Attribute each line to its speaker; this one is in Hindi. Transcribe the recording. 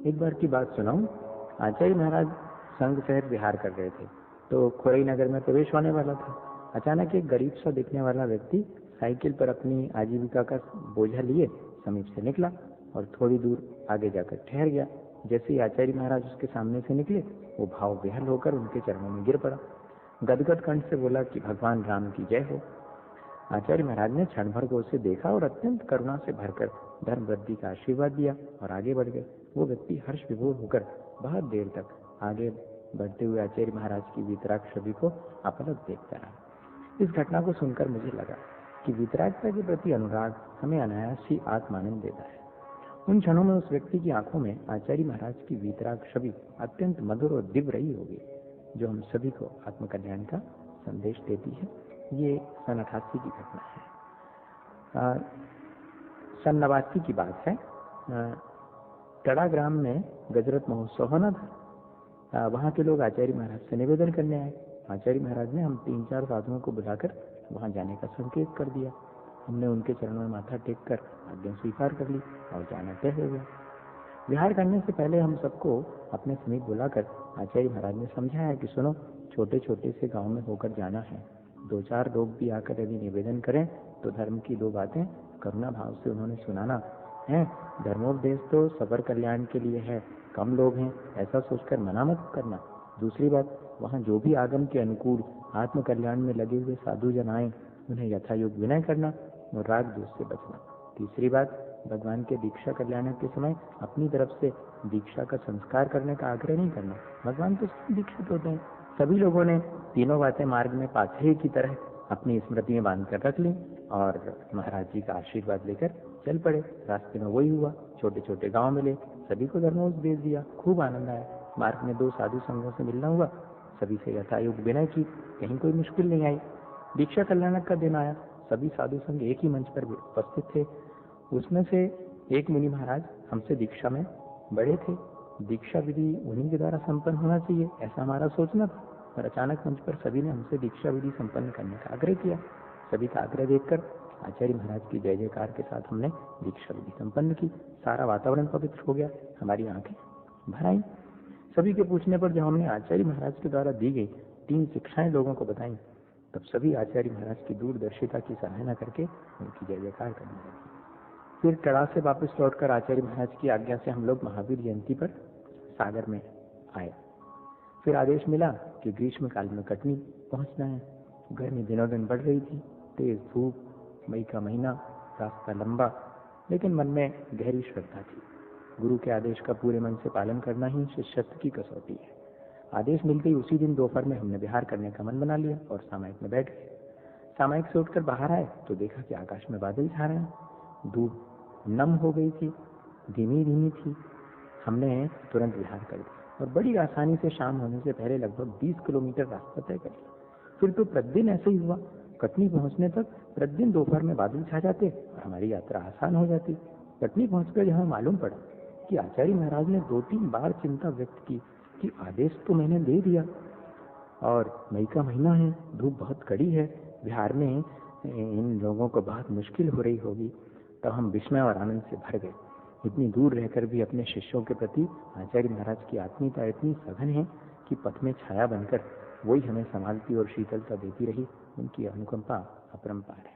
Speaker 1: एक बार की बात सुनाऊं। आचार्य महाराज संघ शहर विहार कर रहे थे, तो खोरई नगर में प्रवेश होने वाला था। अचानक एक गरीब सा दिखने वाला व्यक्ति साइकिल पर अपनी आजीविका का बोझा लिए समीप से निकला और थोड़ी दूर आगे जाकर ठहर गया। जैसे ही आचार्य महाराज उसके सामने से निकले, वो भाव विहल होकर उनके चरणों में गिर पड़ा। गदगद कंठ से बोला कि भगवान राम की जय हो। आचार्य महाराज ने क्षण भर को उसे देखा और अत्यंत करुणा से भरकर धर्म वृद्धि का आशीर्वाद दिया और आगे बढ़ गए। वो व्यक्ति हर्ष विभोर होकर बहुत देर तक आगे बढ़ते हुए आचार्य महाराज की वीतराग छवि को अपलक देखता रहा। इस घटना को सुनकर मुझे लगा कि वीतरागता के प्रति अनुराग हमें अनायास ही आत्मानंद देता है। उन क्षणों में उस व्यक्ति की आंखों में आचार्य महाराज की वीतराग छवि अत्यंत मधुर और दिव्य रही होगी, जो हम सभी को आत्मकल्याण का संदेश देती है। ये सन 88 की घटना है। सन 89 की बात है। टड़ा ग्राम में गजरत महोत्सव होना था। वहाँ के लोग आचार्य महाराज से निवेदन करने आए। आचार्य महाराज ने हम 3-4 साधुओं को बुलाकर वहाँ जाने का संकेत कर दिया। हमने उनके चरणों में माथा टेक कर आज्ञा स्वीकार कर ली और जाना तय हो गया। विहार करने से पहले हम सबको अपने समीप बुलाकर आचार्य महाराज ने समझाया कि सुनो, छोटे छोटे से गांव में होकर जाना है। 2-4 लोग भी आकर यदि निवेदन करें तो धर्म की 2 बातें करुणा भाव से उन्होंने सुनाना है। धर्मोपदेश तो सबर कल्याण के लिए है, कम लोग हैं ऐसा सोचकर मना मत करना। दूसरी बात, वहाँ जो भी आगम के अनुकूल आत्म कल्याण में लगे हुए साधु जन आए, उन्हें यथायोग विनय करना और राग द्वेष से बचना। तीसरी बात, भगवान के दीक्षा कल्याण के समय अपनी तरफ से दीक्षा का संस्कार करने का आग्रह नहीं करना। भगवान तो सभी दीक्षित होते हैं। सभी लोगों ने तीनों बातें मार्ग में पाथेय की तरह अपनी स्मृति में बांध कर रख ली और महाराज जी का आशीर्वाद लेकर चल पड़े। रास्ते में वही हुआ, छोटे छोटे गांव मिले, सभी को धर्मोपदेश दिया, खूब आनंद आया। मार्ग में 2 साधु संघों से मिलना हुआ, सभी से यथायोग विनय की, कहीं कोई मुश्किल नहीं आई। दीक्षा कल्याणक का दिन आया, सभी साधु संघ एक ही मंच पर उपस्थित थे। उसमें से एक मुनि महाराज हमसे दीक्षा में बड़े थे। दीक्षा विधि उन्हीं के द्वारा संपन्न होना चाहिए ऐसा हमारा सोचना था, और अचानक मंच पर सभी ने हमसे दीक्षा विधि संपन्न करने का आग्रह किया। सभी का आग्रह देखकर आचार्य महाराज की जय जयकार के साथ हमने दीक्षा विधि संपन्न की। सारा वातावरण पवित्र हो गया, हमारी आंखें भर आई। सभी के पूछने पर जब हमने आचार्य महाराज के द्वारा दी गई 3 शिक्षाएं लोगों को बताई, तब सभी आचार्य महाराज की दूरदर्शिता की सराहना करके उनकी जय जयकार करने लगे। फिर टड़ा से वापस लौटकर आचार्य महाराज की आज्ञा से हम लोग महावीर जयंती पर सागर में आए। फिर आदेश मिला कि ग्रीष्म काल में कटनी पहुंचना है। गर्मी दिनों दिन बढ़ रही थी, तेज धूप, मई का महीना, रास्ता लंबा, लेकिन मन में गहरी श्रद्धा थी। गुरु के आदेश का पूरे मन से पालन करना ही शिष्यत्व की कसौटी है। आदेश मिलते ही उसी दिन दोपहर में हमने विहार करने का मन बना लिया और सामायिक में बैठ गए। सामायिक से उठकर बाहर आए तो देखा कि आकाश में बादल छा रहे हैं। धूप नम हो गई थी, धीमी धीमी थी। हमने तुरंत विहार कर दिया और बड़ी आसानी से शाम होने से पहले लगभग 20 किलोमीटर रास्ता तय कर लिया। फिर तो प्रतिदिन ऐसे ही हुआ। कटनी पहुंचने तक प्रतिदिन दोपहर में बादल छा जाते और हमारी यात्रा आसान हो जाती। कटनी पहुंचकर जहां मालूम पड़ा कि आचार्य महाराज ने 2-3 बार चिंता व्यक्त की कि आदेश तो मैंने दे दिया और मई का महीना है, धूप बहुत कड़ी है, बिहार में इन लोगों को बहुत मुश्किल हो रही होगी। तब हम विस्मय और आनंद से भर गए। इतनी दूर रहकर भी अपने शिष्यों के प्रति आचार्य महाराज की आत्मीयता इतनी सघन है कि पथ में छाया बनकर वही हमें संभालती और शीतलता देती रही। उनकी अनुकंपा अपरंपार है।